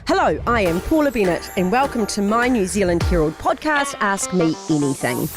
Hello, I am Paula Bennett and welcome to my New Zealand Herald podcast, Ask Me Anything.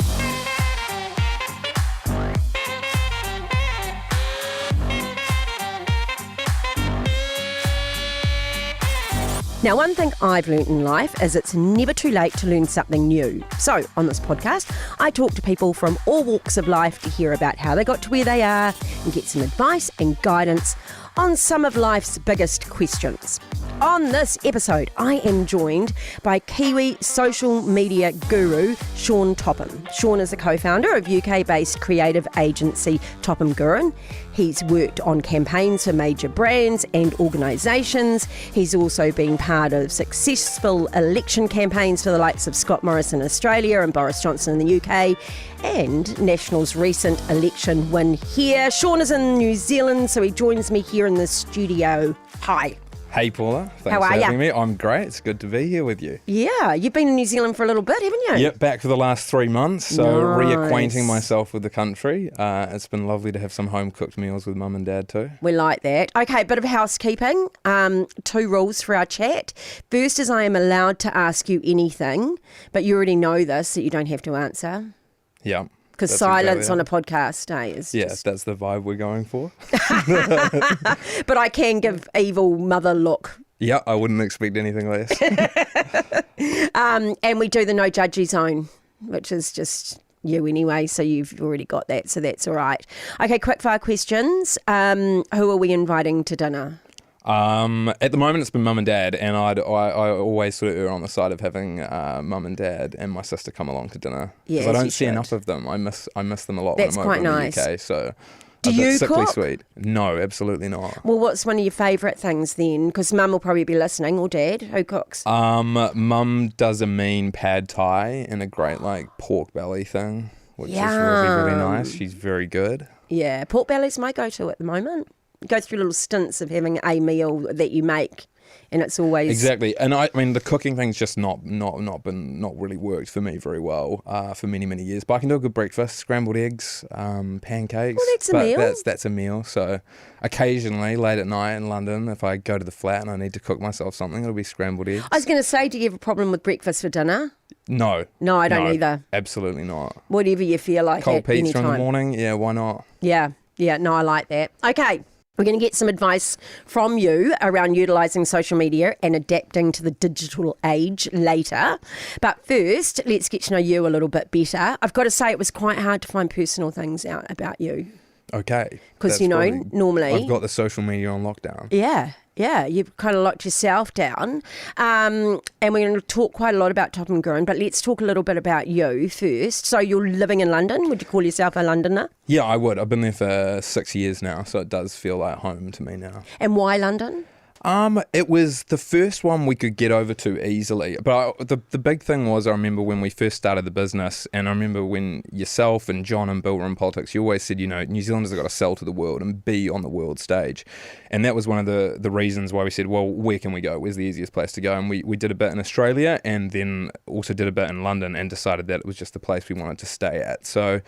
Now, one thing I've learnt in life is it's never too late to learn something new. So, on this podcast, I talk to people from all walks of life to hear about how they got to where they are and get some advice and guidance on some of life's biggest questions. On this episode, I am joined by Kiwi social media guru Sean Topham. Sean is the co-founder of UK-based creative agency Topham Guerin. He's worked on campaigns for major brands and organisations. He's also been part of successful election campaigns for the likes of Scott Morrison in Australia and Boris Johnson in the UK, and National's recent election win here. Sean is in New Zealand, so he joins me here in the studio. Hi. Hey Paula, thanks How are for ya? having me. I'm great. It's good to be here with you. Yeah, you've been in New Zealand for a little bit, haven't you? Yep, back for the last 3 months, so Nice. reacquainting myself with the country. It's been lovely to have some home-cooked meals with mum and dad too. We like that. Okay, bit of housekeeping. 2 rules for our chat. First is I am allowed to ask you anything, but you already know this, that you don't have to answer. Yeah. Because that's silence exactly on it. a podcast, is Yeah, that's the vibe we're going for. But I can give evil mother look. Yeah, I wouldn't expect anything less. And we do the no judgy zone, which is just you anyway, so you've already got that, so that's all right. Okay, quick fire questions. Who are we inviting to dinner? At the moment, it's been mum and dad, and I always sort of err on the side of having mum and dad and my sister come along to dinner. Yeah, Because I as you don't see should. enough of them. I miss them a lot That's when I'm quite over nice. in the UK. So Do a bit you sickly cook? sweet. No, absolutely not. Well, what's one of your favourite things then? Because mum will probably be listening, or dad. Who cooks? Mum does a mean pad thai and a great pork belly thing, which is really nice. She's very good. Yeah, pork belly's my go-to at the moment. Go through little stints of having a meal that you make, and it's always Exactly, and I mean the cooking thing's just not really worked for me very well for many years. But I can do a good breakfast, scrambled eggs, pancakes. Well, that's a but meal. That's a meal. So occasionally, late at night in London, if I go to the flat and I need to cook myself something, it'll be scrambled eggs. I was going to say, do you have a problem with breakfast for dinner? No, No, I don't either. Absolutely not. Whatever you feel like Cold at any pizza in the time. morning, yeah, why not? Yeah, no, I like that. Okay. We're going to get some advice from you around utilising social media and adapting to the digital age later. But first, let's get to know you a little bit better. I've got to say it was quite hard to find personal things out about you. Okay. Because, That's normally... I've got the social media on lockdown. Yeah, you've kind of locked yourself down. And we're going to talk quite a lot about Topham Guerin, but let's talk a little bit about you first. So you're living in London. Would you call yourself a Londoner? Yeah, I would. I've been there for 6 years now, so it does feel like home to me now. And why London? It was the first one we could get over to easily. But the big thing was, I remember when we first started the business, and I remember when yourself and John and Bill were in politics, you always said, New Zealanders have got to sell to the world and be on the world stage. And that was one of the reasons why we said, well, where can we go? Where's the easiest place to go? And we did a bit in Australia and then also did a bit in London and decided that it was just the place we wanted to stay at. So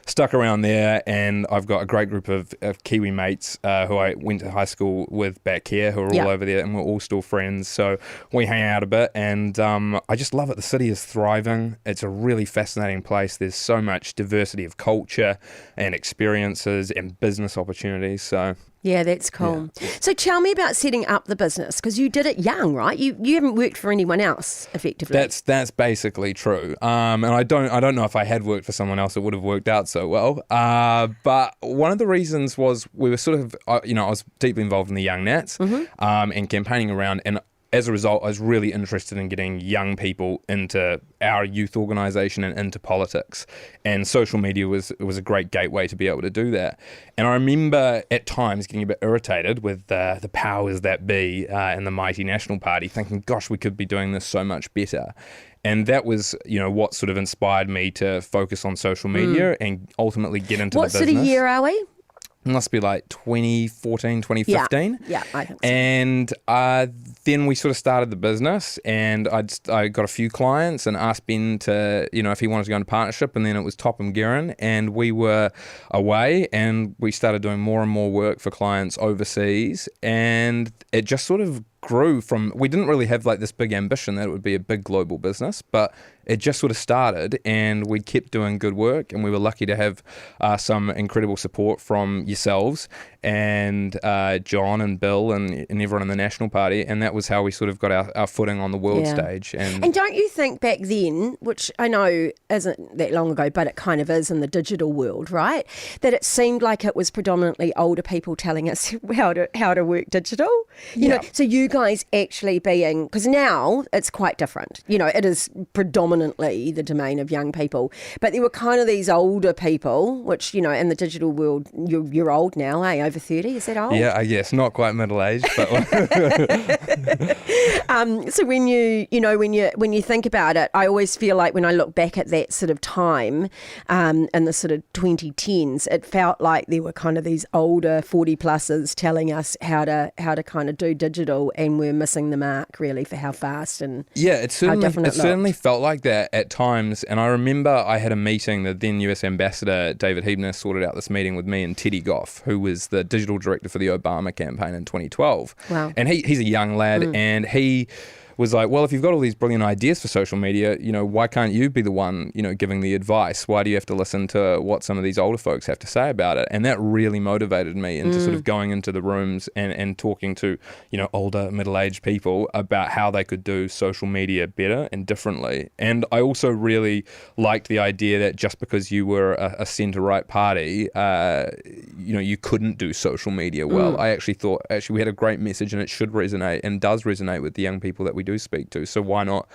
stuck around there, and I've got a great group of Kiwi mates who I went to high school with back here who are all over there, and we're all still friends. So we hang out a bit, and I just love it. The city is thriving. It's a really fascinating place. There's so much diversity of culture and experiences and business opportunities. So Yeah, that's cool. Yeah. So tell me about setting up the business, because you did it young, right? You haven't worked for anyone else, effectively. That's basically true. And I don't know if I had worked for someone else, it would have worked out so well. But one of the reasons was we were sort of, I was deeply involved in the Young Nats and campaigning around, and as a result, I was really interested in getting young people into our youth organisation and into politics. And social media was a great gateway to be able to do that. And I remember at times getting a bit irritated with the powers that be and the mighty National Party, thinking, gosh, we could be doing this so much better. And that was, what sort of inspired me to focus on social media and ultimately get into the business. What sort of year are we? It must be like 2014, 2015. Yeah, I think so. And then we sort of started the business, and I got a few clients and asked Ben to, if he wanted to go into partnership, and then it was Topham Guerin, and we were away, and we started doing more and more work for clients overseas, and it just sort of grew from, we didn't really have like this big ambition that it would be a big global business, but it just sort of started, and we kept doing good work, and we were lucky to have some incredible support from yourselves and John and Bill and everyone in the National Party, and that was how we sort of got our footing on the world stage. And don't you think back then, which I know isn't that long ago, but it kind of is in the digital world, right, that it seemed like it was predominantly older people telling us how to work digital? You know, so you guys actually being, because now it's quite different. You know, it is predominantly the domain of young people, but there were kind of these older people, which, you know, in the digital world, you're old now, eh? Over 30, is that old? Yeah, I guess not quite middle-aged, but so when you think about it, I always feel like when I look back at that sort of time, in the sort of 2010s, it felt like there were kind of these older 40-plussers telling us how to kind of do digital, and we're missing the mark really for how fast and it certainly looked. felt like that at times. And I remember I had a meeting, the then US Ambassador David Hebner sorted out this meeting with me and Teddy Goff, who was the digital director for the Obama campaign in 2012. Wow. And he's a young lad, and he was like, well, if you've got all these brilliant ideas for social media, you know, why can't you be the one, you know, giving the advice? Why do you have to listen to what some of these older folks have to say about it? And that really motivated me into sort of going into the rooms and talking to, you know, older, middle-aged people about how they could do social media better and differently. And I also really liked the idea that just because you were a centre-right party, you know, you couldn't do social media well. I actually thought, we had a great message, and it should resonate and does resonate with the young people that we do speak to, so why not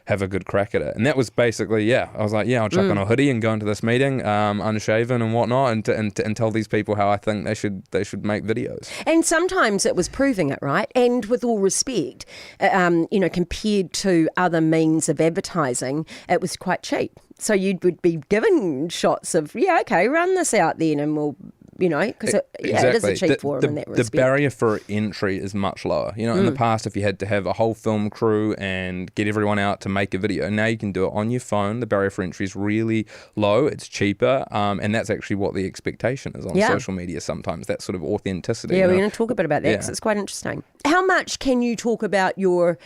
have a good crack at it? And that was basically, I was like, I'll chuck on a hoodie and go into this meeting unshaven and whatnot, and tell these people how I think they should make videos. And sometimes it was proving it, right? And with all respect, you know, compared to other means of advertising, it was quite cheap. So you would be given shots of, run this out then, and we'll, you know, because it is a cheap forum in that respect. The barrier for entry is much lower. You know, in the past, if you had to have a whole film crew and get everyone out to make a video, now you can do it on your phone. The barrier for entry is really low. It's cheaper, and that's actually what the expectation is on social media sometimes, that sort of authenticity. Yeah, we're going to talk a bit about that because it's quite interesting. How much can you talk about your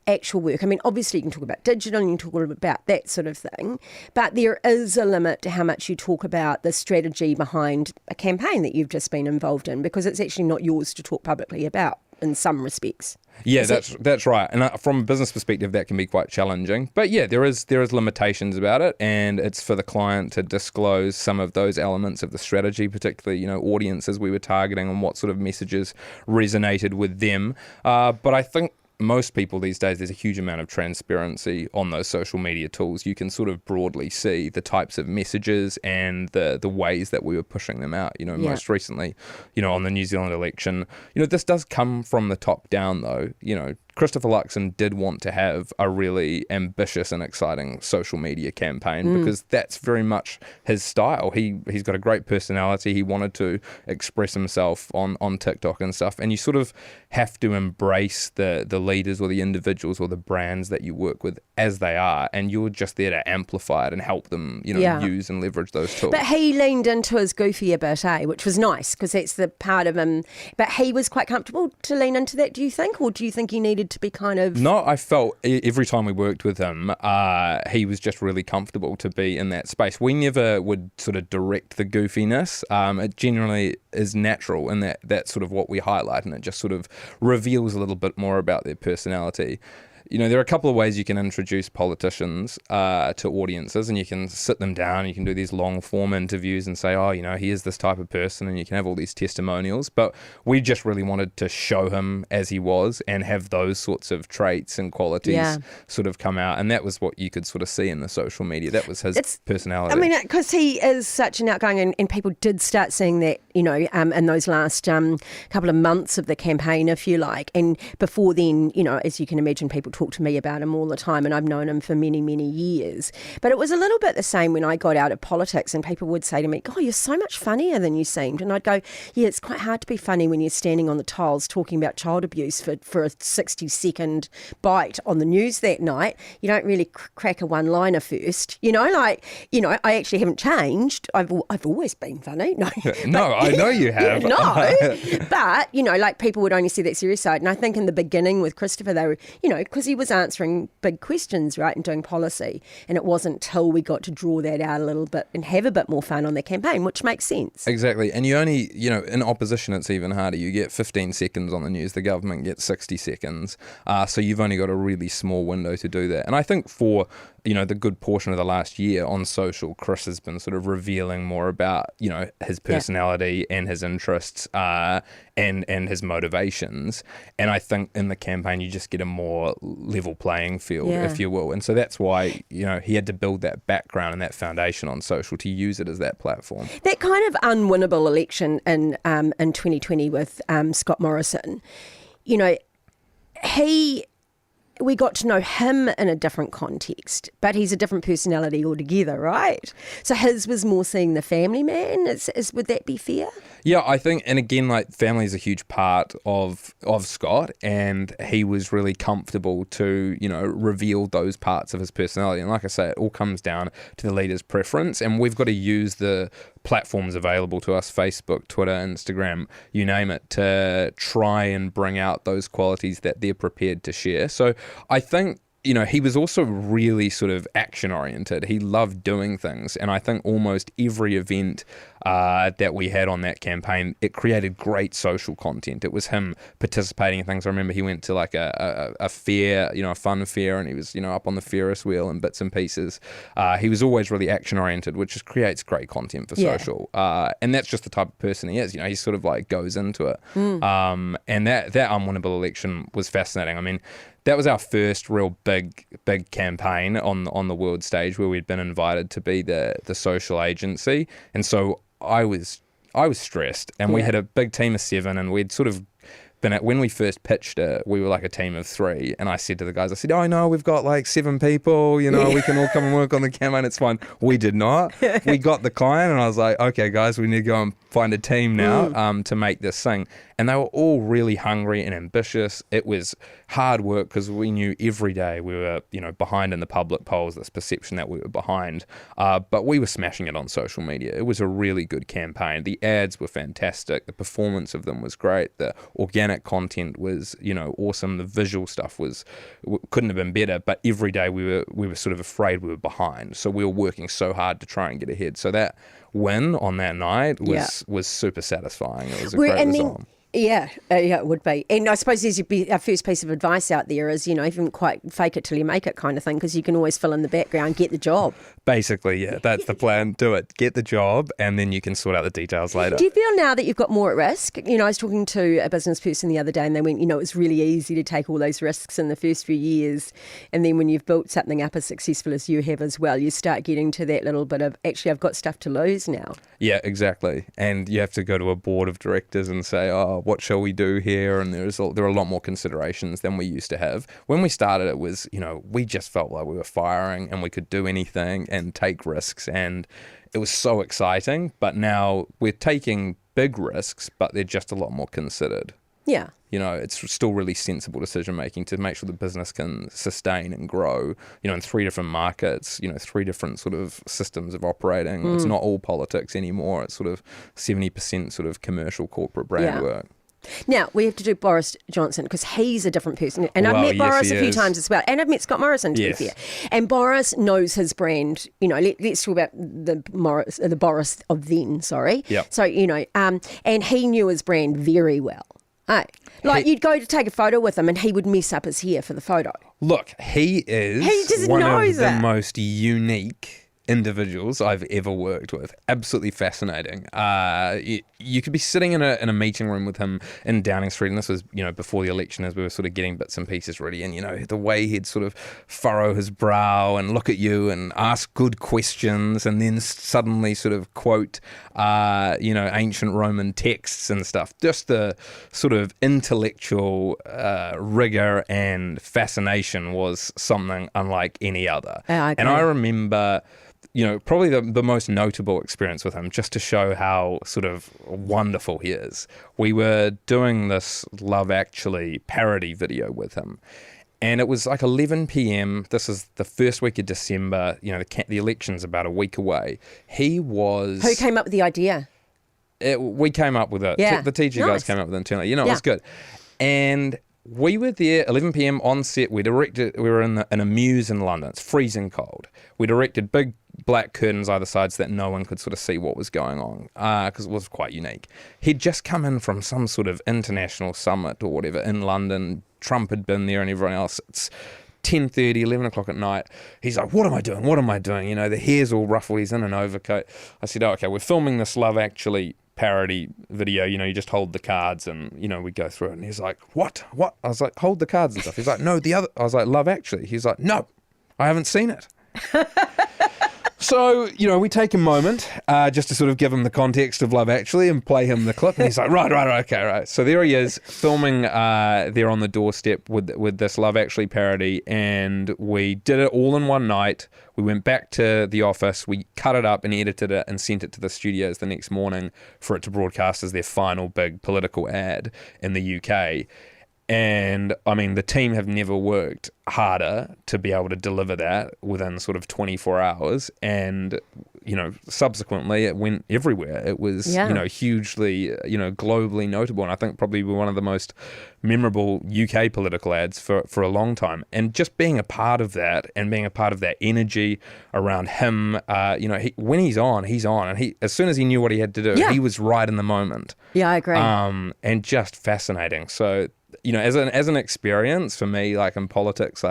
actual work? I mean, obviously you can talk about digital and you can talk a little bit about that sort of thing, but there is a limit to how much you talk about the strategy behind a campaign that you've just been involved in, because it's actually not yours to talk publicly about in some respects. Yeah, that's right. And from a business perspective, that can be quite challenging. But yeah, there is limitations about it, and it's for the client to disclose some of those elements of the strategy, particularly, you know, audiences we were targeting and what sort of messages resonated with them. But I think most people these days, there's a huge amount of transparency on those social media tools. You can sort of broadly see the types of messages and the ways that we were pushing them out. You know, most recently, you know, on the New Zealand election, you know, this does come from the top down though. You know, Christopher Luxon did want to have a really ambitious and exciting social media campaign because that's very much his style. He's got a great personality. He wanted to express himself on TikTok and stuff. And you sort of have to embrace the leaders or the individuals or the brands that you work with as they are. And you're just there to amplify it and help them, you know, use and leverage those tools. But he leaned into his goofy a bit, which was nice because that's the part of him. But he was quite comfortable to lean into that, do you think? Or do you think he needed to be kind of... No, I felt every time we worked with him, he was just really comfortable to be in that space. We never would sort of direct the goofiness. It generally is natural, and that's sort of what we highlight, and it just sort of reveals a little bit more about their personality. You know, there are a couple of ways you can introduce politicians to audiences, and you can sit them down, you can do these long form interviews and say, oh, you know, he is this type of person, and you can have all these testimonials. But we just really wanted to show him as he was and have those sorts of traits and qualities sort of come out. And that was what you could sort of see in the social media. That was his personality. I mean, because he is such an outgoing, and people did start seeing that, you know, in those last couple of months of the campaign, if you like. And before then, you know, as you can imagine, people talk to me about him all the time, and I've known him for many, many years. But it was a little bit the same when I got out of politics, and people would say to me, "Oh, you're so much funnier than you seemed." And I'd go, "Yeah, it's quite hard to be funny when you're standing on the tiles talking about child abuse for a 60-second bite on the news that night. You don't really crack a one-liner first, I actually haven't changed. I've always been funny. No, I know you have. No, but people would only see that serious side. And I think in the beginning with Christopher, they were, because he was answering big questions, right, and doing policy, and it wasn't till we got to draw that out a little bit and have a bit more fun on the campaign, which makes sense. Exactly. And you only, in opposition, it's even harder. You get 15 seconds on the news. The government gets 60 seconds. So you've only got a really small window to do that. And I think for the good portion of the last year on social, Chris has been sort of revealing more about, his personality and his interests and his motivations. And I think in the campaign, you just get a more level playing field, if you will. And so that's why, he had to build that background and that foundation on social to use it as that platform. That kind of unwinnable election in 2020 with Scott Morrison, we got to know him in a different context, but he's a different personality altogether, right? So his was more seeing the family man. Would that be fair? Yeah, I think, and again, family is a huge part of Scott, and he was really comfortable to, reveal those parts of his personality. And like I say, it all comes down to the leader's preference, and we've got to use the platforms available to us, Facebook, Twitter, Instagram, you name it, to try and bring out those qualities that they're prepared to share. So I think, he was also really sort of action oriented. He loved doing things. And I think almost every event that we had on that campaign, it created great social content. It was him participating in things. I remember he went to a fair, a fun fair, and he was, up on the Ferris wheel and bits and pieces. He was always really action oriented, which just creates great content for social. And that's just the type of person he is. He sort of goes into it. And that unwinnable election was fascinating. I mean, that was our first real big campaign on the world stage where we'd been invited to be the social agency. And so I was stressed, and we had a big team of 7, and we'd sort of when we first pitched it, we were a team of 3, and I said to the guys, "Oh no, we've got 7 people, we can all come and work on the campaign, it's fine." We did not. We got the client, and I was like, "Okay guys, we need to go and find a team now to make this thing." And they were all really hungry and ambitious. It was hard work because we knew every day we were, behind in the public polls, this perception that we were behind. But we were smashing it on social media. It was a really good campaign. The ads were fantastic. The performance of them was great. The organic content was, awesome. The visual stuff couldn't have been better. But every day we were sort of afraid we were behind. So we were working so hard to try and get ahead. So that win on that night was super satisfying. It was a great result. Yeah, it would be. And I suppose our first piece of advice out there is, even quite fake it till you make it kind of thing, because you can always fill in the background, get the job. Basically, yeah, that's the plan. Do it. Get the job, and then you can sort out the details later. Do you feel now that you've got more at risk? I was talking to a business person the other day, and they went, it's really easy to take all those risks in the first few years. And then when you've built something up as successful as you have as well, you start getting to that little bit of, actually, I've got stuff to lose now. Yeah, exactly. And you have to go to a board of directors and say, what shall we do here? And there are a lot more considerations than we used to have. When we started, it was, we just felt like we were firing and we could do anything and take risks, and it was so exciting. But now we're taking big risks, but they're just a lot more considered. Yeah. It's still really sensible decision making to make sure the business can sustain and grow, in 3 different markets, 3 different sort of systems of operating. It's not all politics anymore. It's sort of 70% sort of commercial corporate brand work. Now, we have to do Boris Johnson, because he's a different person. And I've met Boris a few times as well. And I've met Scott Morrison, to be fair. And Boris knows his brand. Let's talk about the Boris of then, sorry. Yep. So, and he knew his brand very well. Oh. You'd go to take a photo with him and he would mess up his hair for the photo. Look, he is one of the most unique individuals I've ever worked with. Absolutely fascinating. You could be sitting in a meeting room with him in Downing Street, and this was, before the election, as we were sort of getting bits and pieces ready, and, the way he'd sort of furrow his brow and look at you and ask good questions, and then suddenly sort of quote, ancient Roman texts and stuff. Just the sort of intellectual rigor and fascination was something unlike any other. And I remember, probably the most notable experience with him, just to show how sort of wonderful he is. We were doing this Love Actually parody video with him. And it was like 11 p.m. This is the first week of December. The election's about a week away. Who came up with the idea? We came up with it. Yeah. The TG guys came up with it internally. It was good. And we were there 11 p.m. on set. We were in a mews in London. It's freezing cold. We directed big black curtains either side so that no one could sort of see what was going on, because it was quite unique. He'd just come in from some sort of international summit or whatever in London. Trump had been there and everyone else. It's 10:30, 11 o'clock at night. He's like, what am I doing? The hair's all ruffled. He's in an overcoat. I said, okay, we're filming this Love Actually parody video. You just hold the cards and, we go through it. And he's like, what? I was like, hold the cards and stuff. He's like, no, the other. I was like, Love Actually. He's like, no, I haven't seen it. So, we take a moment just to sort of give him the context of Love Actually and play him the clip. And he's like, right, okay, right. So there he is filming there on the doorstep with this Love Actually parody. And we did it all in one night. We went back to the office. We cut it up and edited it and sent it to the studios the next morning for it to broadcast as their final big political ad in the UK. And I mean, the team have never worked harder to be able to deliver that within sort of 24 hours. And, subsequently it went everywhere. It was, hugely, globally notable. And I think probably one of the most memorable UK political ads for a long time. And just being a part of that and being a part of that energy around him, when he's on. And as soon as he knew what he had to do, he was right in the moment. Yeah, I agree. And just fascinating. So, as an experience for me, like in politics,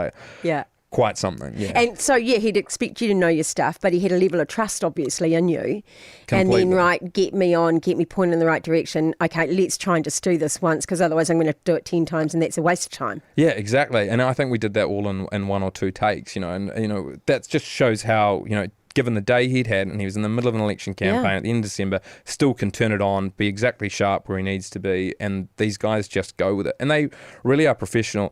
quite something. Yeah. And so, he'd expect you to know your stuff, but he had a level of trust, obviously, in you. Completely. And then, get me pointed in the right direction. Okay, let's try and just do this once, because otherwise I'm going to do it 10 times, and that's a waste of time. Yeah, exactly. And I think we did that all in one or two takes, and that just shows how, given the day he'd had, and he was in the middle of an election campaign at the end of December, still can turn it on, be exactly sharp where he needs to be, and these guys just go with it. And they really are professional.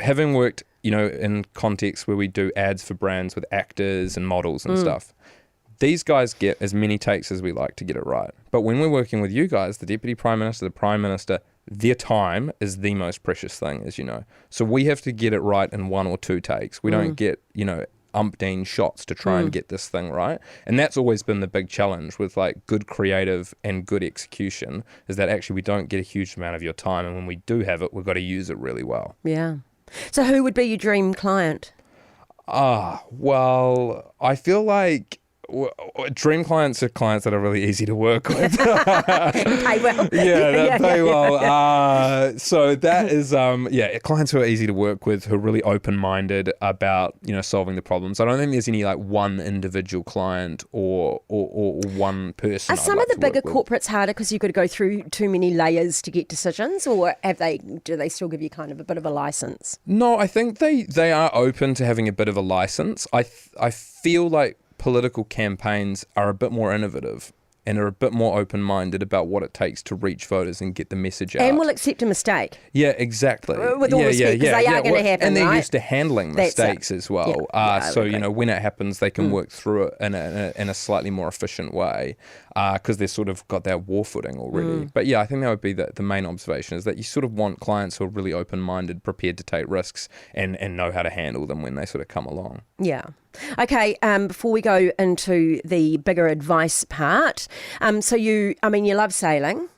Having worked, in contexts where we do ads for brands with actors and models and stuff, these guys get as many takes as we like to get it right. But when we're working with you guys, the Deputy Prime Minister, the Prime Minister, their time is the most precious thing, as you know. So we have to get it right in one or two takes. We don't get, umpteen shots to try and get this thing right. And that's always been the big challenge with like good creative and good execution, is that actually we don't get a huge amount of your time, and when we do have it, we've got to use it really well. Yeah. So who would be your dream client? Well, I feel like dream clients are clients that are really easy to work with. Pay well. They pay well. So that is, clients who are easy to work with, who are really open-minded about, solving the problems. I don't think there's any like one individual client or one person. Are some of the bigger corporates harder because you've got to go through too many layers to get decisions, or do they still give you kind of a bit of a license? No, I think they are open to having a bit of a license. I feel like political campaigns are a bit more innovative and are a bit more open-minded about what it takes to reach voters and get the message out. And will accept a mistake. Yeah, exactly. With all respect, because they are going to happen, and they're right? used to handling mistakes as well. So, when it happens, they can work through it in a slightly more efficient way, because they've sort of got that war footing already. But I think that would be the main observation, is that you sort of want clients who are really open-minded, prepared to take risks, and know how to handle them when they sort of come along. Yeah. Okay, before we go into the bigger advice part, so you love sailing.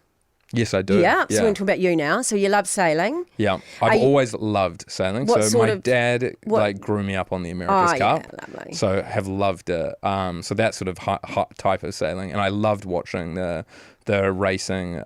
Yes, I do. Yeah, so we're going to talk about you now. So you love sailing. Yeah, I've always loved sailing. So my dad grew me up on the America's Cup. Yeah, lovely. So have loved it. So that sort of hot type of sailing. And I loved watching the the racing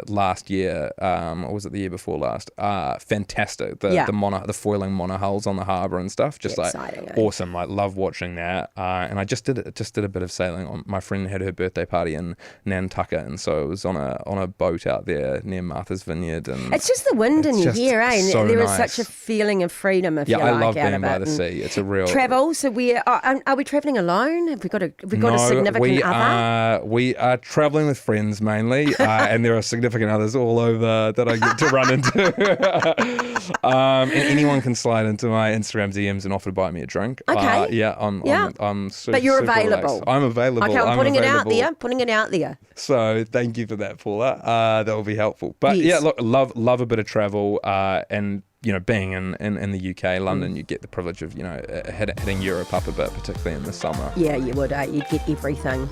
last year, or was it the year before last? Fantastic. The foiling monohulls on the harbour and stuff, just like exciting, awesome. Like love watching that. And I just did a bit of sailing. My friend had her birthday party in Nantucket, and so it was on a boat out there near Martha's Vineyard. And it's just the wind in your hair, eh? So there nice. is such a feeling of freedom if you like I love out being of by it. the sea. It's a real Travel. So are we travelling alone? Have we got a significant other? We are travelling with friends mainly, and there are significant others all over that I get to run into. And anyone can slide into my Instagram DMs and offer to buy me a drink. Okay. I'm super, but you're super available. relaxed. I'm available. Okay, I'm putting available. it out there. So thank you for that, Paula. That will be helpful. But look, love a bit of travel, and being in the UK, London, you get the privilege of hitting Europe up a bit, particularly in the summer. Yeah, you would. You'd get everything.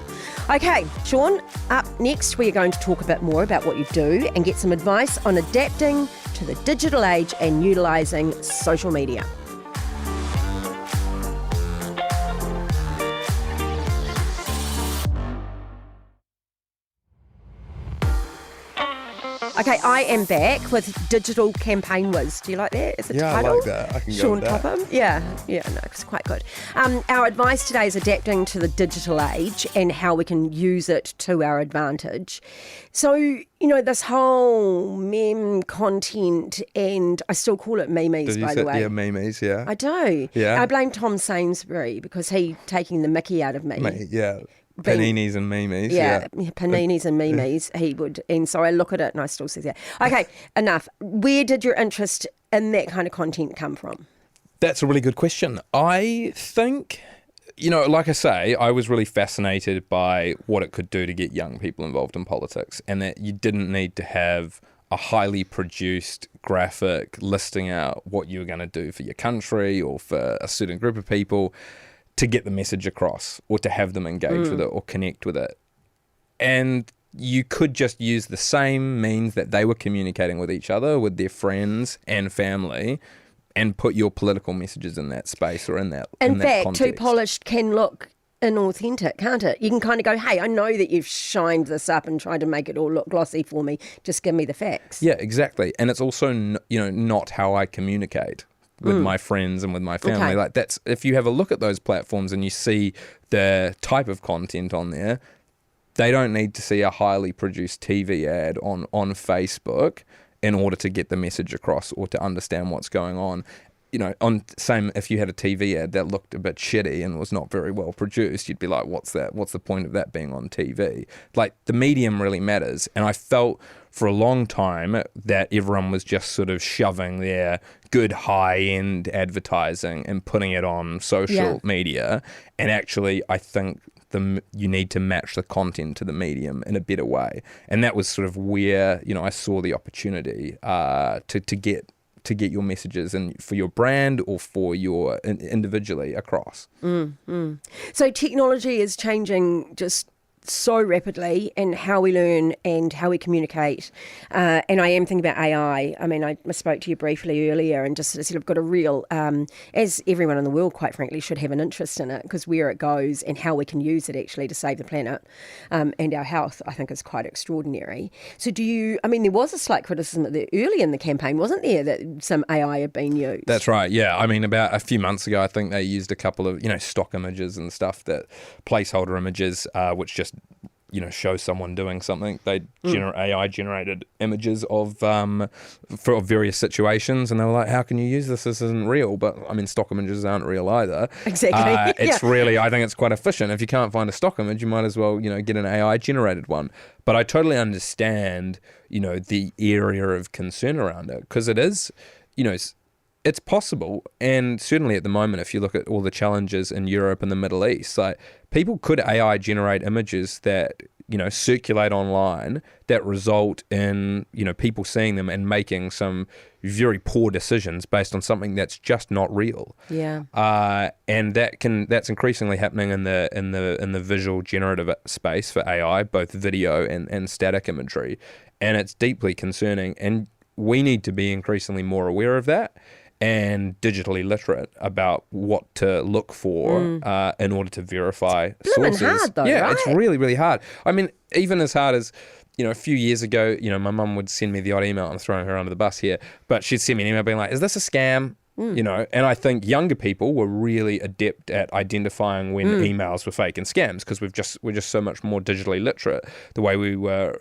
Okay, Sean. Up next, we are going to talk a bit more about what you do and get some advice on adapting to the digital age and utilising social media. Okay, I am back with Digital Campaign Whiz. Do you like that as a title? I like that. I can Sean go with that. Topham? Yeah, no, it's quite good. Our advice today is adapting to the digital age and how we can use it to our advantage. So, this whole meme content, and I still call it memes, by the way. Yeah, memes, yeah. I do. Yeah. I blame Tom Sainsbury because he taking the mickey out of me. Yeah. Paninis and memes. Yeah, paninis and memes, he would. And so I look at it and I still see that. Okay, enough. Where did your interest in that kind of content come from? That's a really good question. I think, like I say, I was really fascinated by what it could do to get young people involved in politics, and that you didn't need to have a highly produced graphic listing out what you were going to do for your country or for a certain group of people to get the message across or to have them engage with it or connect with it. And you could just use the same means that they were communicating with each other, with their friends and family, and put your political messages in that space or in that context. Too polished can look inauthentic, can't it? You can kind of go, hey, I know that you've shined this up and tried to make it all look glossy for me. Just give me the facts. Yeah, exactly. And it's also, not how I communicate with my friends and with my family. Okay. Like that's, if you have a look at those platforms and you see the type of content on there, they don't need to see a highly produced TV ad on Facebook in order to get the message across or to understand what's going on. If you had a TV ad that looked a bit shitty and was not very well produced, you'd be like, what's that? What's the point of that being on TV? Like, the medium really matters. And I felt for a long time that everyone was just sort of shoving their good high-end advertising and putting it on social media. And actually, I think you need to match the content to the medium in a better way. And that was sort of where, I saw the opportunity to get your messages and for your brand or for your individually across. So technology is changing just so rapidly in how we learn and how we communicate. And I am thinking about AI. I mean, I spoke to you briefly earlier and just sort of got a real, as everyone in the world, quite frankly, should have an interest in it, because where it goes and how we can use it actually to save the planet and our health, I think is quite extraordinary. So there was a slight criticism early in the campaign, wasn't there, that some AI had been used? That's right, yeah. I mean, about a few months ago, I think they used a couple of, stock images and stuff, that placeholder images, which just show someone doing something. They AI generated images of for various situations, and they were like, how can you use this? This isn't real. But I mean, stock images aren't real either. Exactly. It's really, I think it's quite efficient. If you can't find a stock image, you might as well get an AI generated one. But I totally understand the area of concern around it, because it is it's possible. And certainly at the moment, if you look at all the challenges in Europe and the Middle East, like, people could AI generate images that, circulate online that result in, people seeing them and making some very poor decisions based on something that's just not real. Yeah. And that's increasingly happening in the visual generative space for AI, both video and static imagery. And it's deeply concerning. And we need to be increasingly more aware of that. and digitally literate about what to look for in order to verify sources. Hard though, yeah, right? It's really, really hard. I mean, even as hard as, a few years ago, my mum would send me the odd email. I'm throwing her under the bus here, but she'd send me an email being like, is this a scam? And I think younger people were really adept at identifying when emails were fake and scams, because we're just so much more digitally literate, the way we were,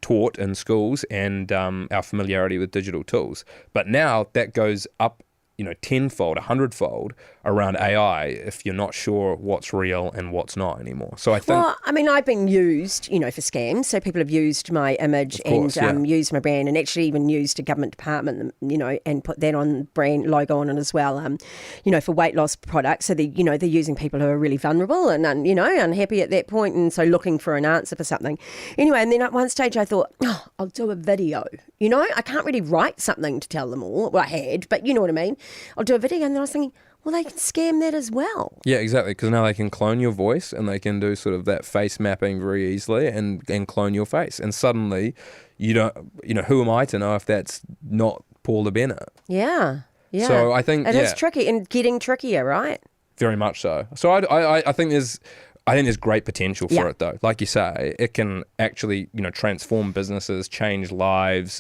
taught in schools, and our familiarity with digital tools. But now that goes up, tenfold, 100-fold around AI if you're not sure what's real and what's not anymore. So I think... Well, I mean, I've been used, for scams. So people have used my image and used my brand, and actually even used a government department, and put that on brand logo on it as well, for weight loss products. So they're using people who are really vulnerable and, unhappy at that point, and so looking for an answer for something. Anyway, and then at one stage I thought, I'll do a video. I can't really write something to tell them all. Well, I had, but you know what I mean. I'll do a video, and then I was thinking, well, they can scam that as well. Yeah, exactly, because now they can clone your voice, and they can do sort of that face mapping very easily and clone your face. And suddenly, you don't, who am I to know if that's not Paula Bennett? Yeah. So I think it is tricky and getting trickier, right? Very much so. So I think there's great potential for it, though. Like you say, it can actually, transform businesses, change lives,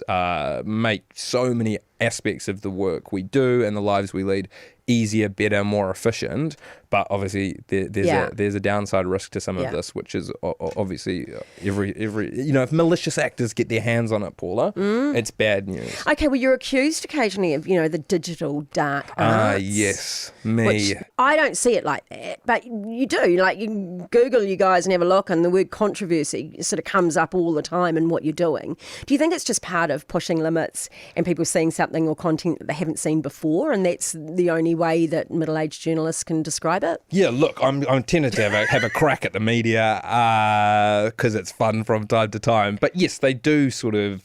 make so many aspects of the work we do and the lives we lead easier, better, more efficient. But obviously, there's a downside risk to some of this, which is obviously every if malicious actors get their hands on it, Paula, it's bad news. Okay, well, you're accused occasionally of the digital dark arts. Yes, me. Which I don't see it like that, but you do. Like, you Google you guys and have a look, and the word controversy sort of comes up all the time in what you're doing. Do you think it's just part of pushing limits and people seeing something or content that they haven't seen before, and that's the only way that middle-aged journalists can describe it? Yeah, look, I'm tempted to have a crack at the media because it's fun from time to time. But yes, they do sort of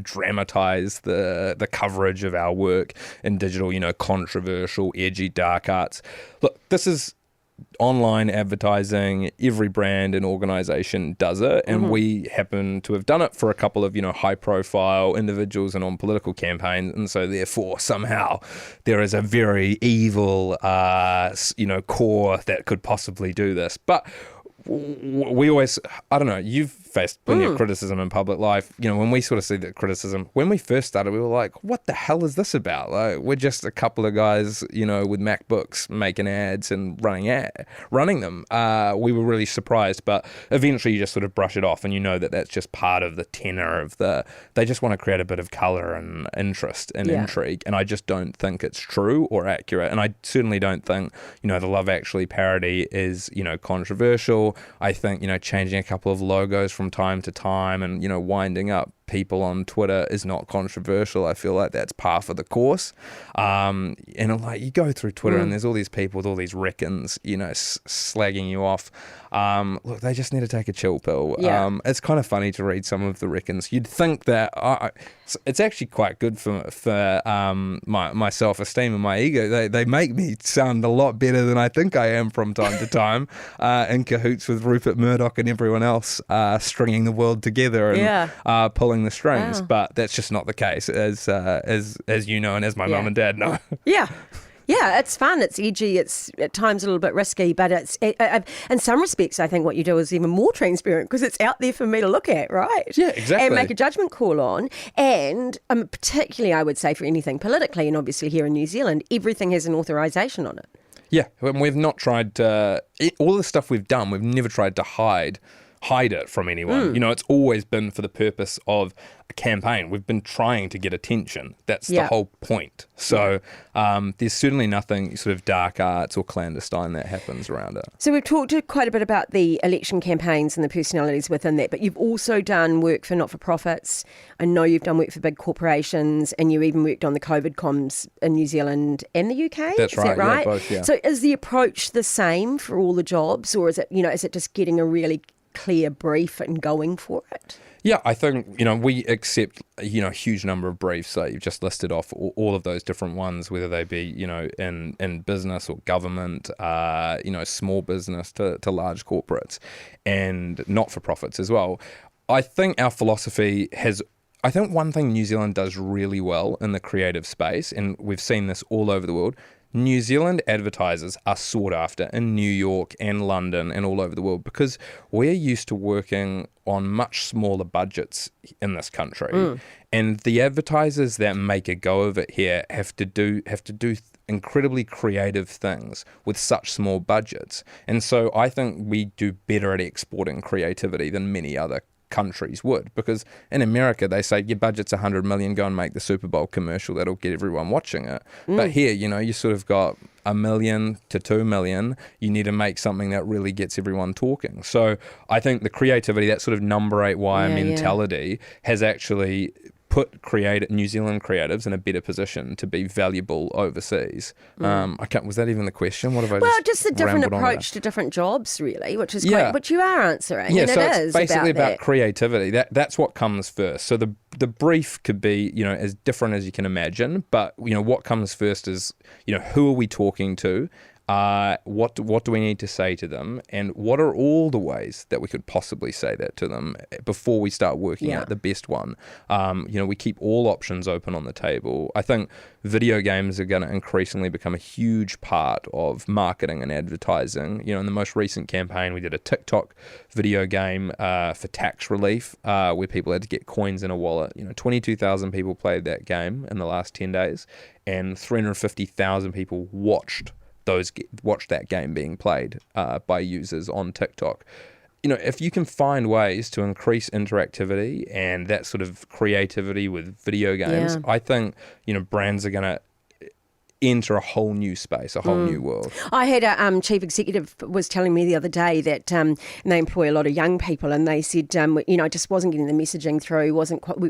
dramatise the coverage of our work in digital, controversial, edgy, dark arts. Look, this is online advertising. Every brand and organisation does it, and we happen to have done it for a couple of high profile individuals and on political campaigns, and so therefore somehow there is a very evil core that could possibly do this. But we always, I don't know, you've faced plenty of criticism in public life. When we sort of see that criticism, when we first started, we were like, what the hell is this about? Like, we're just a couple of guys, with MacBooks making ads and running them. We were really surprised, but eventually you just sort of brush it off, and that's just part of the tenor of they just want to create a bit of colour and interest and intrigue. And I just don't think it's true or accurate. And I certainly don't think, the Love Actually parody is, controversial. I think, changing a couple of logos from time to time and, winding up people on Twitter is not controversial. I feel like that's par for the course. And like, you go through Twitter and there's all these people with all these reckons, slagging you off. Look, they just need to take a chill pill. Yeah. It's kind of funny to read some of the reckons. You'd think that it's actually quite good for my self-esteem and my ego. They make me sound a lot better than I think I am from time to time, in cahoots with Rupert Murdoch and everyone else, stringing the world together and pulling the strings. Wow. But that's just not the case, as you know, and as my mum and dad know. Yeah, it's fun, it's edgy, it's at times a little bit risky, but it's in some respects I think what you do is even more transparent because it's out there for me to look at, right? Yeah, exactly. And make a judgment call on. And particularly I would say for anything politically, and obviously here in New Zealand, everything has an authorisation on it. Yeah, and we've not tried to, all the stuff we've done, we've never tried to hide it from anyone. It's always been for the purpose of a campaign. We've been trying to get attention. That's the whole point. So there's certainly nothing sort of dark arts or clandestine that happens around it. So we've talked quite a bit about the election campaigns and the personalities within that, but you've also done work for not-for-profits. I know you've done work for big corporations, and you even worked on the COVID comms in New Zealand and the UK. That's right. Is that right? Yeah, both, yeah. So is the approach the same for all the jobs, or is it just getting a really clear brief and going for it? Yeah, I think, we accept, a huge number of briefs. You've just listed off all of those different ones, whether they be, in business or government, small business to large corporates and not-for-profits as well. I think our philosophy has I think one thing New Zealand does really well in the creative space, and we've seen this all over the world, New Zealand advertisers are sought after in New York and London and all over the world because we're used to working on much smaller budgets in this country. And the advertisers that make a go of it here have to do incredibly creative things with such small budgets. And so I think we do better at exporting creativity than many other countries would, because in America they say your budget's 100 million, go and make the Super Bowl commercial that'll get everyone watching it. But here, you sort of got $1 million to $2 million. You need to make something that really gets everyone talking. So I think the creativity, that sort of number 8 wire mentality, has actually put New Zealand creatives in a better position to be valuable overseas. Was that even the question? What have I just the different approach to different jobs, really, which is great, which you are answering. Yeah, and so it it's is basically about that. creativity. That's what comes first. So the brief could be, as different as you can imagine, but what comes first is, who are we talking to? What do we need to say to them, and what are all the ways that we could possibly say that to them before we start working out the best one? We keep all options open on the table. I think video games are going to increasingly become a huge part of marketing and advertising. In the most recent campaign, we did a TikTok video game for tax relief where people had to get coins in a wallet. 22,000 people played that game in the last 10 days, and 350,000 people watched that game being played by users on TikTok. If you can find ways to increase interactivity and that sort of creativity with video games, I think, brands are going to enter a whole new space, a whole new world. I had a chief executive was telling me the other day that they employ a lot of young people, and they said, just wasn't getting the messaging through,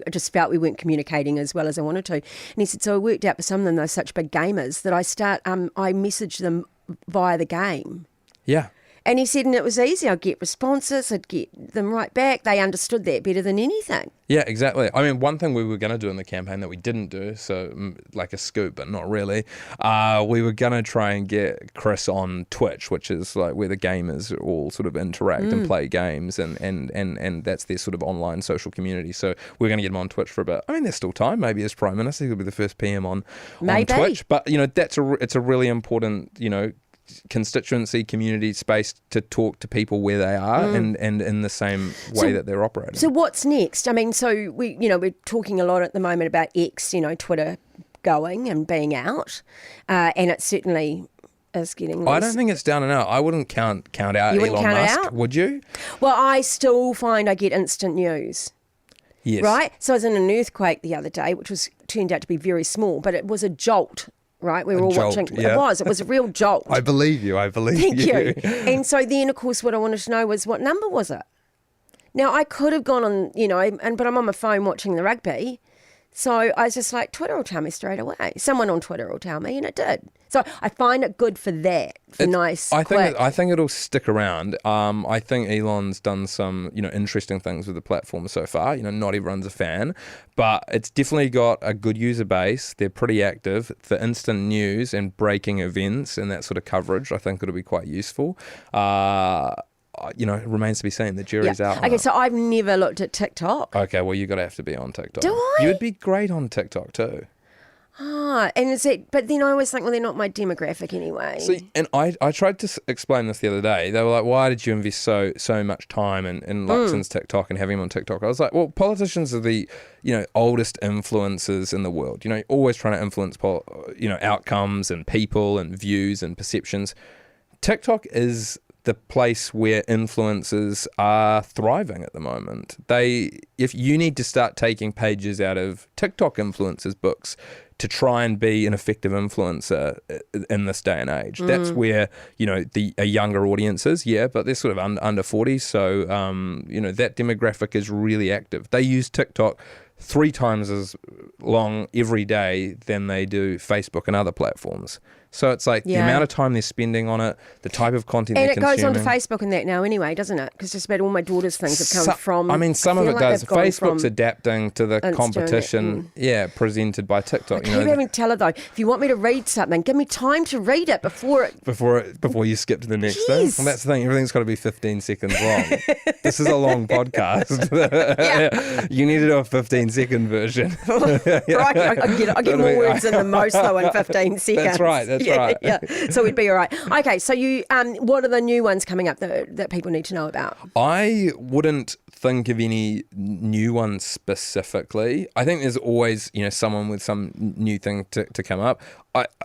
I just felt we weren't communicating as well as I wanted to. And he said, so it worked out for some of them, they're such big gamers, that I message them via the game. Yeah. And he said, and it was easy. I'd get responses, I'd get them right back. They understood that better than anything. Yeah, exactly. I mean, one thing we were going to do in the campaign that we didn't do, so like a scoop, but not really, we were going to try and get Chris on Twitch, which is like where the gamers all sort of interact and play games, and that's their sort of online social community. So we're going to get him on Twitch for a bit. I mean, there's still time. Maybe as Prime Minister, he'll be the first PM on Twitch. But, it's a really important, constituency, community space to talk to people where they are and in the same way that they're operating. So what's next? I mean, so we're talking a lot at the moment about X, Twitter going and being out, and it certainly is getting loose. I don't think it's down and out. I wouldn't count out Elon Musk, would you? Well, I still find I get instant news. Yes. Right? So I was in an earthquake the other day, which turned out to be very small, but it was a jolt. Right, we were all watching. Yeah. It was a real jolt. I believe you. Thank you. And so then, of course, what I wanted to know was what number was it? Now, I could have gone on, but I'm on my phone watching the rugby. So I was just like, Twitter will tell me straight away. Someone on Twitter will tell me, and it did. So I find it good for that, I think it'll stick around. I think Elon's done some, interesting things with the platform so far. Not everyone's a fan, but it's definitely got a good user base. They're pretty active for instant news and breaking events and that sort of coverage. I think it'll be quite useful. It remains to be seen. The jury's out. Okay, so I've never looked at TikTok. Okay, well, you're going to have to be on TikTok. Do I? You would be great on TikTok too. And is it? But then I always think, well, they're not my demographic anyway. See, and I tried to explain this the other day. They were like, why did you invest so much time in Luxon's TikTok and having him on TikTok? I was like, well, politicians are the, oldest influencers in the world. Always trying to influence, outcomes and people and views and perceptions. TikTok is the place where influencers are thriving at the moment. If you need to start taking pages out of TikTok influencers' books to try and be an effective influencer in this day and age, that's where a younger audience is. Yeah, but they're sort of under 40, so that demographic is really active. They use TikTok 3 times as long every day than they do Facebook and other platforms. So it's like the amount of time they're spending on it, the type of content they're consuming. And it goes onto Facebook and that now anyway, doesn't it? Because just about all my daughter's things have come from... I mean, some of it does. Facebook's adapting to the competition presented by TikTok. I keep having to tell her, though, if you want me to read something, give me time to read it before you skip to the next thing. Well, that's the thing. Everything's got to be 15 seconds long. This is a long podcast. You need to do a 15 15-second version. Right, I get more words in than most though in 15 seconds. That's right. Yeah, so we'd be all right. Okay, so you, what are the new ones coming up that people need to know about? I wouldn't think of any new ones specifically. I think there's always, someone with some new thing to come up.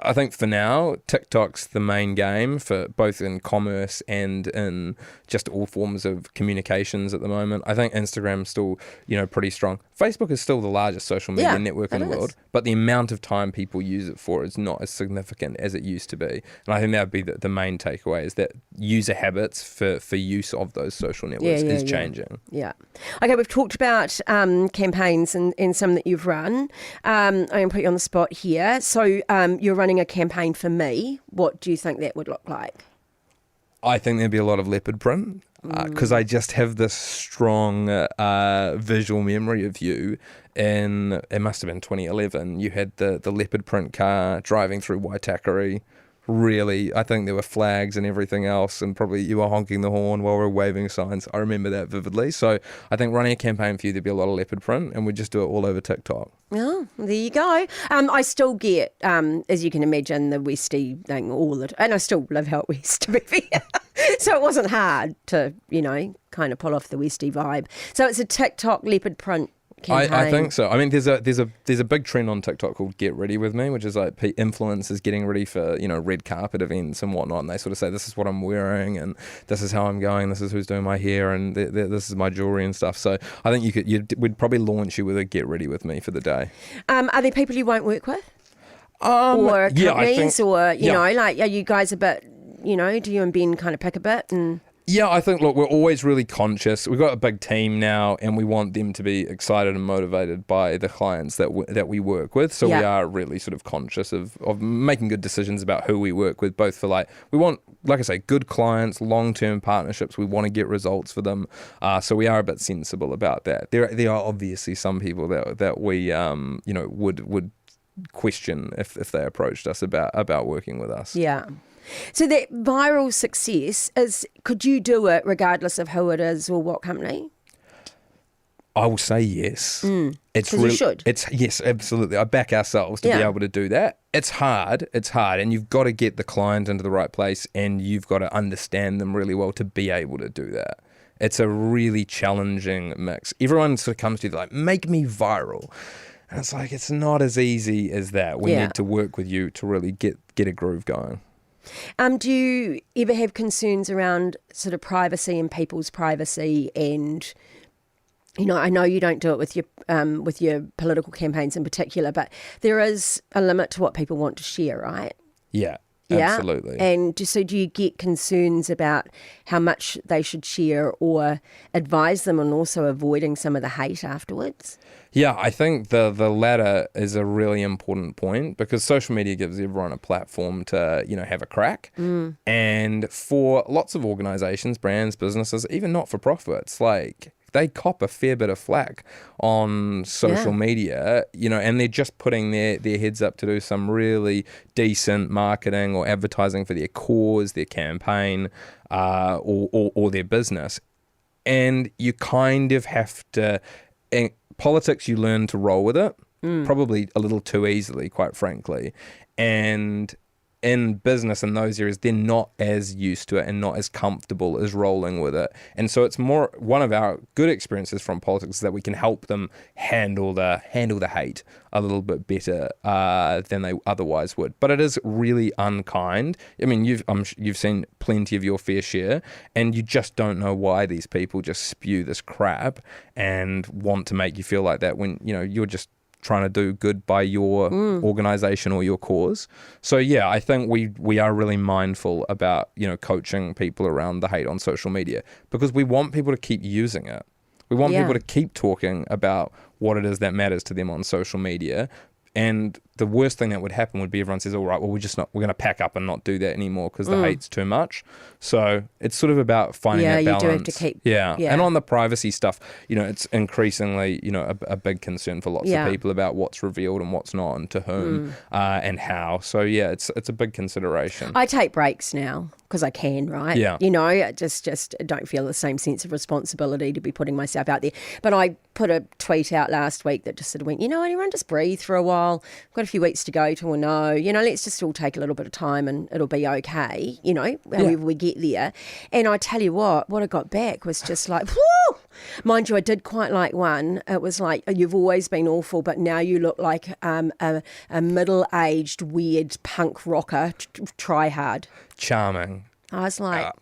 I think for now, TikTok's the main game for both in commerce and in just all forms of communications at the moment. I think Instagram's still, pretty strong. Facebook is still the largest social media network in the world, but the amount of time people use it for is not as significant as it used to be. And I think that would be the main takeaway, is that user habits for use of those social networks is changing. Yeah. Okay, we've talked about campaigns and some that you've run. I'm going to put you on the spot here. So you're running a campaign for me. What do you think that would look like? I think there'd be a lot of leopard print because I just have this strong visual memory of you. And it must have been 2011. You had the leopard print car driving through Waitakere. Really, I think there were flags and everything else, and probably you were honking the horn while we were waving signs. I remember that vividly. So I think running a campaign for you, there'd be a lot of leopard print, and we'd just do it all over TikTok. Oh, there you go. I still get, as you can imagine, the Westie thing and I still live out west, to be fair. So it wasn't hard to, kind of pull off the Westie vibe. So it's a TikTok leopard print campaign. I think so. I mean, there's a big trend on TikTok called Get Ready With Me, which is like influencers getting ready for, red carpet events and whatnot. And they sort of say, this is what I'm wearing and this is how I'm going. This is who's doing my hair and this is my jewelry and stuff. So I think we'd probably launch you with a Get Ready With Me for the day. Are there people you won't work with? Or companies are you guys a bit, do you and Ben kind of pick a bit and... Yeah, I think, look, we're always really conscious. We've got a big team now and we want them to be excited and motivated by the clients that we work with. So we are really sort of conscious of making good decisions about who we work with, both for we want, like I say, good clients, long-term partnerships. We want to get results for them. So we are a bit sensible about that. There are obviously some people that we, would question if they approached us about working with us. Yeah. So that viral success could you do it regardless of who it is or what company? I will say yes. It's really, you should. Yes, absolutely. I back ourselves to be able to do that. It's hard, and you've got to get the client into the right place and you've got to understand them really well to be able to do that. It's a really challenging mix. Everyone sort of comes to you like, make me viral. And it's like, it's not as easy as that. We need to work with you to really get a groove going. Do you ever have concerns around sort of privacy and people's privacy? And I know you don't do it with your political campaigns in particular, but there is a limit to what people want to share, right? Yeah, absolutely. And so do you get concerns about how much they should share, or advise them on also avoiding some of the hate afterwards? Yeah, I think the latter is a really important point, because social media gives everyone a platform to, have a crack. And for lots of organizations, brands, businesses, even not-for-profits, they cop a fair bit of flack on social media, and they're just putting their heads up to do some really decent marketing or advertising for their cause, their campaign, or their business. And you kind of have to... In politics, you learn to roll with it, probably a little too easily, quite frankly. And in business in those areas, they're not as used to it and not as comfortable as rolling with it. And so it's more, one of our good experiences from politics is that we can help them handle the hate a little bit better than they otherwise would. But it is really unkind. I mean, you've seen plenty of your fair share, and you just don't know why these people just spew this crap and want to make you feel like that when you're just trying to do good by your organization or your cause. So yeah, I think we are really mindful about, coaching people around the hate on social media, because we want people to keep using it. We want people to keep talking about what it is that matters to them on social media. And the worst thing that would happen would be everyone says, all right, well, we're going to pack up and not do that anymore because the hate's too much. So it's sort of about finding that balance. Yeah, you do have to keep... Yeah. And on the privacy stuff, it's increasingly, a big concern for lots of people about what's revealed and what's not and to whom and how. So, yeah, it's a big consideration. I take breaks now because I can, right? Yeah. I just don't feel the same sense of responsibility to be putting myself out there. But I put a tweet out last week that just sort of went, everyone just breathe for a while. We've got a few weeks to go to a no. Let's just all take a little bit of time and it'll be okay, however we get there. And I tell you what I got back was just like, whoo! Mind you, I did quite like one. It was like, you've always been awful, but now you look like a middle-aged, weird punk rocker. Try hard. Charming. I was like...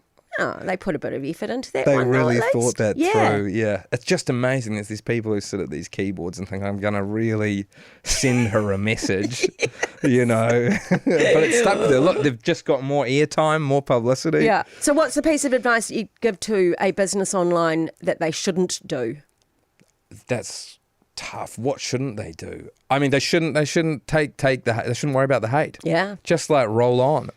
they put a bit of effort into that. They one, really at thought that least. through. Yeah. It's just amazing. There's these people who sit at these keyboards and think, I'm going to really send her a message, But it's stuck with her. Look, they've just got more airtime, more publicity. Yeah. So what's the piece of advice that you give to a business online that they shouldn't do? That's tough. What shouldn't they do? I mean, they shouldn't take the they shouldn't worry about the hate. Yeah. Just roll on,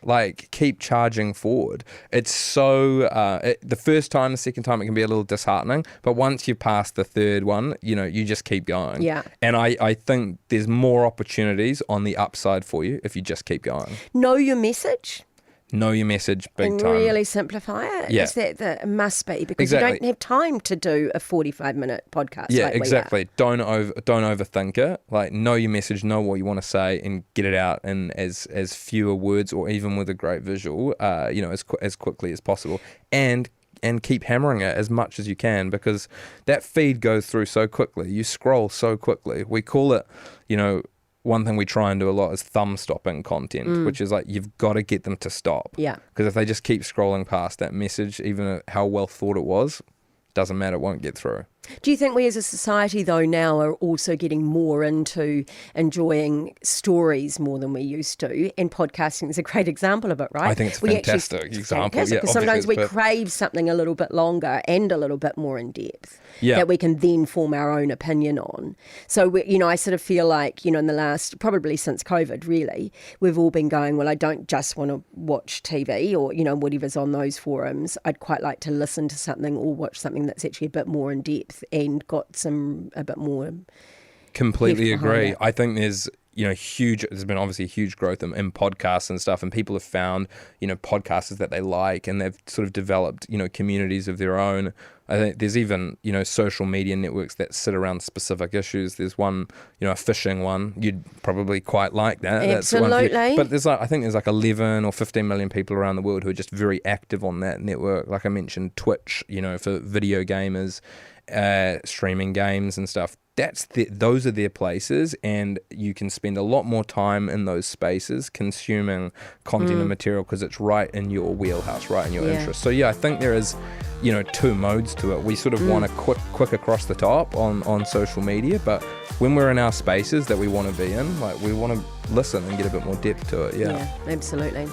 keep charging forward. It's so the first time, the second time it can be a little disheartening, but once you pass the third one, you just keep going. Yeah. And I think there's more opportunities on the upside for you if you just keep going. Know your message. Know your message big and time. Really simplify it. Yeah. Is that it must be because Exactly. you don't have time to do a 45-minute podcast. Yeah, like we exactly. Don't overthink it. Know your message, know what you want to say, and get it out in as fewer words or even with a great visual. As quickly as possible, and keep hammering it as much as you can because that feed goes through so quickly. You scroll so quickly. We call it, one thing we try and do a lot is thumb stopping content, which is you've got to get them to stop. Yeah. Because if they just keep scrolling past that message, even how well thought it was, doesn't matter, it won't get through. Do you think we as a society, though, now are also getting more into enjoying stories more than we used to? And podcasting is a great example of it, right? I think it's a fantastic example. Fantastic, because sometimes we crave something a little bit longer and a little bit more in depth that we can then form our own opinion on. So, I sort of feel like, in the last, probably since COVID, really, we've all been going, well, I don't just want to watch TV or, whatever's on those forums. I'd quite like to listen to something or watch something that's actually a bit more in depth and got a bit more. Completely agree. I think there's there's been obviously huge growth in podcasts and stuff, and people have found podcasters that they like, and they've sort of developed communities of their own. I think there's even social media networks that sit around specific issues. There's one a fishing one. You'd probably quite like that. Absolutely. That's one but there's I think there's 11 or 15 million people around the world who are just very active on that network. Like I mentioned, Twitch, for video gamers, streaming games and stuff. Those are their places, and you can spend a lot more time in those spaces consuming content and material because it's right in your wheelhouse, right in your interest. So I think there is two modes to it. We sort of want to quick across the top on social media, but when we're in our spaces that we want to be in, we want to listen and get a bit more depth to it. Yeah, absolutely.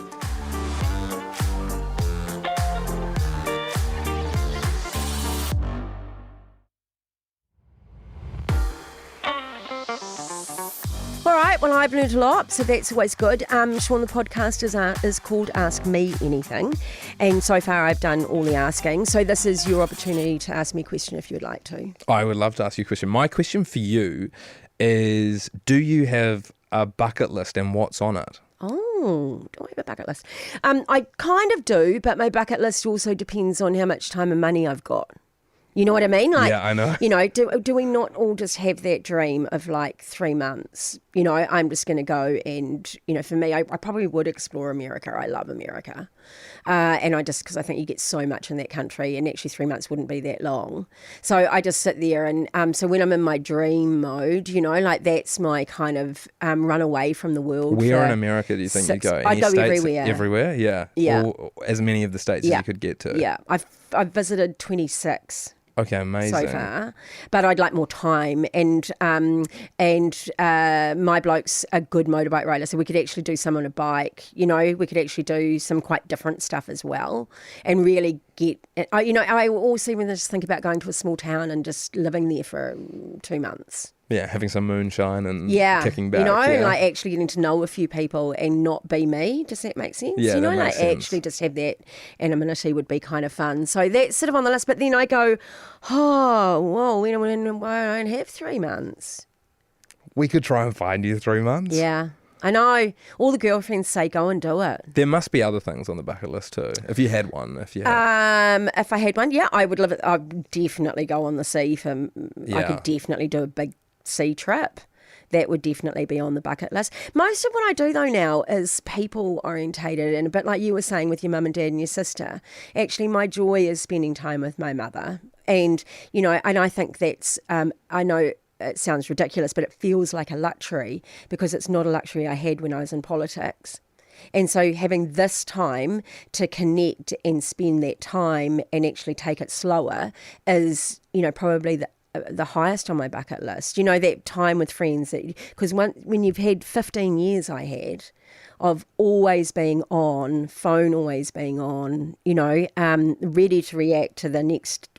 Well, I've learned a lot, so that's always good. Sean, the podcast is called Ask Me Anything, and so far I've done all the asking. So this is your opportunity to ask me a question if you would like to. I would love to ask you a question. My question for you is, do you have a bucket list and what's on it? Oh, do I have a bucket list? I kind of do, but my bucket list also depends on how much time and money I've got. You know what I mean? Yeah, I know. Do we not all just have that dream of 3 months? I'm just going to go and, for me, I probably would explore America. I love America. And because I think you get so much in that country, and actually 3 months wouldn't be that long. So I just sit there and so when I'm in my dream mode, that's my kind of run away from the world. Where in America do you think you go? I go states? everywhere. Everywhere? Yeah. Yeah. Or as many of the states as you could get to. Yeah. I've visited 26. Okay, amazing. So far, but I'd like more time, and my bloke's a good motorbike rider, so we could actually do some on a bike. We could actually do some quite different stuff as well, and really get. I also even just think about going to a small town and just living there for 2 months. Yeah, having some moonshine and Yeah. kicking back. You know, yeah. like actually getting to know a few people and not be me. Does that make sense? Yeah, you know, that like makes sense. actually just have that anonymity would be kind of fun. So that's sort of on the list. But then I go, oh, well, we don't have 3 months. We could try and find you 3 months. Yeah. I know. All the girlfriends say go and do it. There must be other things on the bucket list too. If you had one, If I had one, yeah, I would love it. I'd definitely go on the sea I could definitely do a big sea trip. That would definitely be on the bucket list. Most of what I do though now is people orientated, and a bit like you were saying with your mum and dad and your sister. Actually, my joy is spending time with my mother, and you know, and I think that's I know. It sounds ridiculous, but it feels like a luxury because it's not a luxury I had when I was in politics. And so having this time to connect and spend that time and actually take it slower is, you know, probably the highest on my bucket list. You know, that time with friends, because when you've had 15 years I had of always being on, phone always being on, you know, ready to react to the next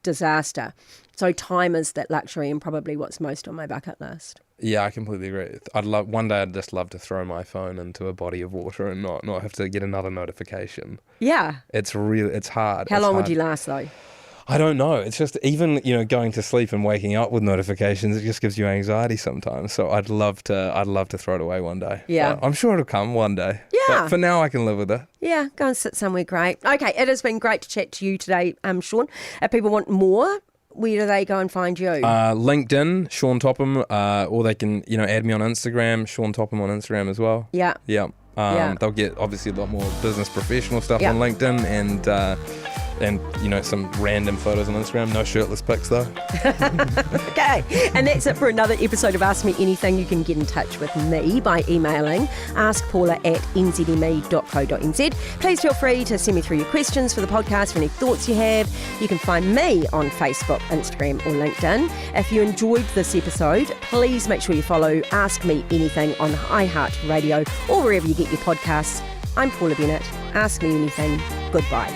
disaster. So time is that luxury and probably what's most on my bucket list. Yeah, I completely agree. One day I'd just love to throw my phone into a body of water and not have to get another notification. Yeah. It's hard. How long would you last though? I don't know. It's just even, you know, going to sleep and waking up with notifications, it just gives you anxiety sometimes. So I'd love to throw it away one day. Yeah. But I'm sure it'll come one day. Yeah. But for now I can live with it. Yeah, go and sit somewhere great. Okay, it has been great to chat to you today, Sean. If people want more, where do they go and find you? LinkedIn, Sean Topham, or they can, you know, add me on Instagram, Sean Topham on Instagram as well. Yeah. Yeah. Yeah. They'll get obviously a lot more business professional stuff Yeah. on LinkedIn and you know, some random photos on Instagram. No shirtless pics though. Okay, and that's it for another episode of Ask Me Anything. You can get in touch with me by emailing askpaula@nzherald.co.nz. Please feel free to send me through your questions for the podcast, for any thoughts you have. You can find me on Facebook, Instagram or LinkedIn. If you enjoyed this episode, please make sure you follow Ask Me Anything on iHeartRadio or wherever you get your podcasts. I'm Paula Bennett. Ask Me Anything. Goodbye.